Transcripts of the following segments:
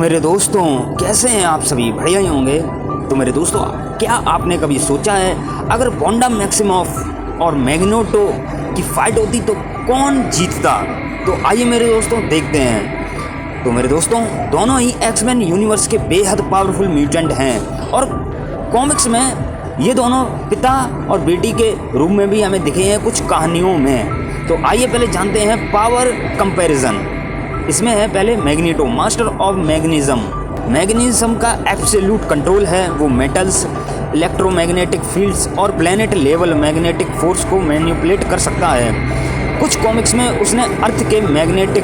मेरे दोस्तों, कैसे हैं आप सभी? बढ़िया ही होंगे। तो मेरे दोस्तों, क्या आपने कभी सोचा है अगर वांडा मैक्सिमॉफ और मैग्नेटो की फाइट होती तो कौन जीतता? तो आइए मेरे दोस्तों देखते हैं। तो मेरे दोस्तों, दोनों ही एक्समैन यूनिवर्स के बेहद पावरफुल म्यूटेंट हैं और कॉमिक्स में ये दोनों पिता और बेटी के रूप में भी हमें दिखे हैं कुछ कहानियों में। तो आइए पहले जानते हैं पावर कंपैरिजन। इसमें है पहले मैग्नेटो, मास्टर ऑफ मैग्नेटिज्म का एब्सोल्यूट कंट्रोल है। वो मेटल्स, इलेक्ट्रोमैग्नेटिक फील्ड्स और प्लैनेट लेवल मैग्नेटिक फोर्स को मैनिपुलेट कर सकता है। कुछ कॉमिक्स में उसने अर्थ के मैग्नेटिक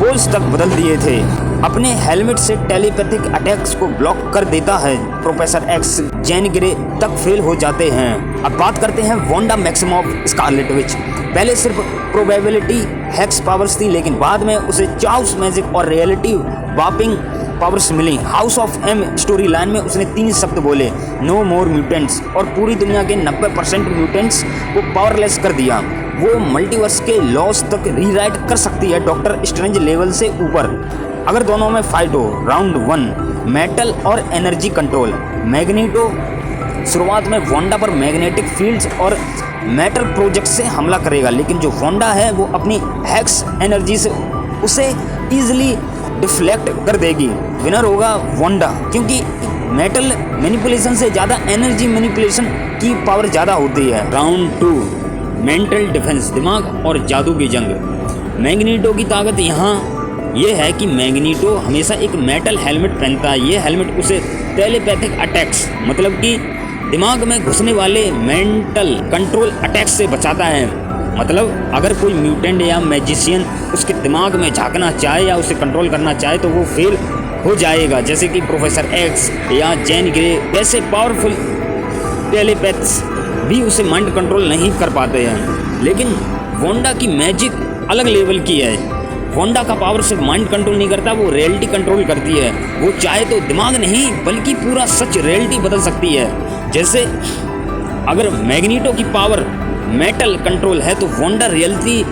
पोल्स तक बदल दिए थे। अपने हेलमेट से टेलीपैथिक अटैक्स को ब्लॉक कर देता है। प्रोफेसर एक्स, जेन ग्रे तक फेल हो जाते हैं। अब बात करते हैं वांडा मैक्सिमॉफ स्कारलेट विच। पहले सिर्फ प्रोबेबिलिटी हेक्स पावर्स थी, लेकिन बाद में उसे चाउस मैजिक और रियलिटी वार्पिंग पावर्स मिली। House of M story line में उसने 3 शब्द बोले, नो मोर म्यूटेंट्स, और पूरी दुनिया के 90% म्यूटेंट्स को पावरलेस कर दिया। वो मल्टीवर्स के लॉस तक रीराइट कर सकती है, डॉक्टर स्ट्रेंज लेवल से ऊपर। अगर दोनों में फाइट हो, राउंड 1 मेटल और एनर्जी कंट्रोल। मैग्नेटो शुरुआत में वांडा पर मैग्नेटिक फील्ड्स और मेटल प्रोजेक्ट से हमला करेगा, लेकिन जो वांडा है वो अपनी हेक्स एनर्जी से उसे ईजिली डिफ्लेक्ट कर देगी। विनर होगा वांडा, क्योंकि मेटल मैनिपुलेशन से ज़्यादा एनर्जी मैनिपुलेशन की पावर ज़्यादा होती है। राउंड 2 मेंटल डिफेंस, दिमाग और जादू की जंग। मैग्नेटो की ताकत यहाँ ये है कि मैग्नेटो हमेशा एक मेटल हेलमेट पहनता है। ये हेलमेट उसे टेलीपैथिक अटैक्स, मतलब कि दिमाग में घुसने वाले मेंटल कंट्रोल अटैक्स से बचाता है। मतलब अगर कोई म्यूटेंट या मैजिशियन उसके दिमाग में झांकना चाहे या उसे कंट्रोल करना चाहे तो वो फेल हो जाएगा, जैसे कि प्रोफेसर एक्स या जेन ग्रे जैसे पावरफुल टेलीपैथ्स भी उसे माइंड कंट्रोल नहीं कर पाते हैं। लेकिन वांडा की मैजिक अलग लेवल की है। वांडा का पावर सिर्फ माइंड कंट्रोल नहीं करता, वो रियलिटी कंट्रोल करती है। वो चाहे तो दिमाग नहीं बल्कि पूरा सच रियलिटी बदल सकती है। जैसे अगर मैग्नेटो की पावर मेटल कंट्रोल है तो वांडा रियलिटी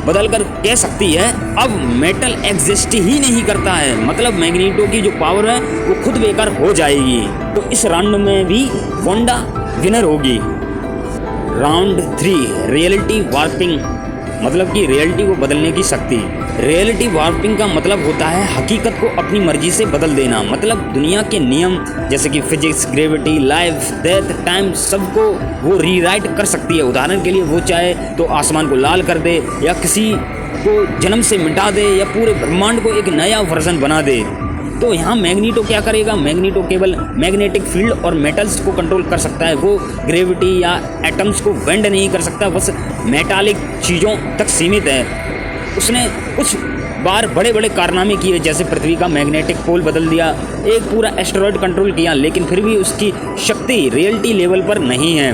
बदल कर कह सकती है अब मेटल एग्जिस्ट ही नहीं करता है। मतलब मैग्नेटो की जो पावर है वो खुद बेकार हो जाएगी। तो इस राउंड में भी वांडा विनर होगी। राउंड 3 रियलिटी वार्पिंग, मतलब कि रियलिटी को बदलने की शक्ति। रियलिटी वार्पिंग का मतलब होता है हकीकत को अपनी मर्जी से बदल देना। मतलब दुनिया के नियम जैसे कि physics, gravity, life, death, time, सबको वो रीराइट कर सकती है। उदाहरण के लिए वो चाहे तो आसमान को लाल कर दे या किसी को जन्म से मिटा दे या पूरे ब्रह्मांड को एक नया वर्जन बना दे। तो यहाँ मैग्नेटो क्या करेगा? मैग्नेटो केवल मैग्नेटिक फील्ड और मेटल्स को कंट्रोल कर सकता है। वो ग्रेविटी या एटम्स को बेंड नहीं कर सकता, बस मेटालिक चीज़ों तक सीमित है। उसने कुछ बार बड़े बड़े कारनामे किए, जैसे पृथ्वी का मैग्नेटिक पोल बदल दिया, एक पूरा एस्टेरॉयड कंट्रोल किया, लेकिन फिर भी उसकी शक्ति रियलिटी लेवल पर नहीं है।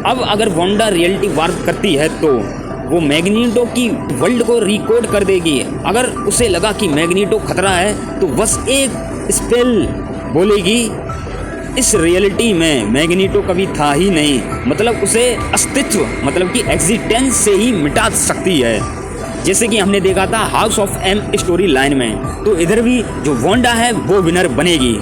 अब अगर वांडा रियलिटी वार्प करती है तो वो मैग्नेटो की वर्ल्ड को रिकोड कर देगी। अगर उसे लगा कि मैग्नेटो खतरा है तो बस एक स्पेल बोलेगी, इस रियलिटी में मैग्नेटो कभी था ही नहीं, मतलब उसे अस्तित्व, मतलब कि एग्जिस्टेंस से ही मिटा सकती है। जैसे कि हमने देखा था house of M story line में। तो इधर भी जो वांडा है वो विनर बनेगी।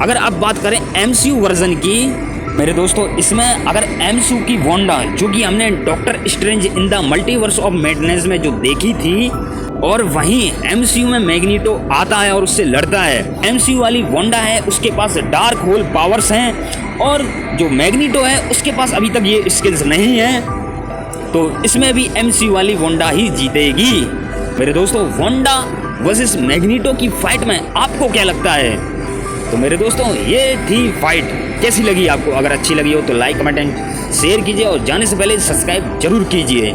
अगर अब बात करें एमसीयू वर्जन की, मेरे दोस्तों, इसमें अगर एमसीयू की वांडा जो कि हमने doctor strange in the multiverse of madness में जो देखी थी, और वहीं एमसीयू में मैग्नेटो आता है और उससे लड़ता है। एमसीयू वाली वांडा है, उसके पास डार्क होल पावर्स हैं, और जो मैग्नेटो है उसके पास अभी तक ये स्किल्स नहीं है। तो इसमें भी एमसीयू वाली वांडा ही जीतेगी। मेरे दोस्तों, वांडा वर्सेस मैग्नेटो की फाइट में आपको क्या लगता है? तो मेरे दोस्तों, ये थी फाइट। कैसी लगी आपको? अगर अच्छी लगी हो तो लाइक, कमेंट एंड शेयर कीजिए, और जाने से पहले सब्सक्राइब जरूर कीजिए।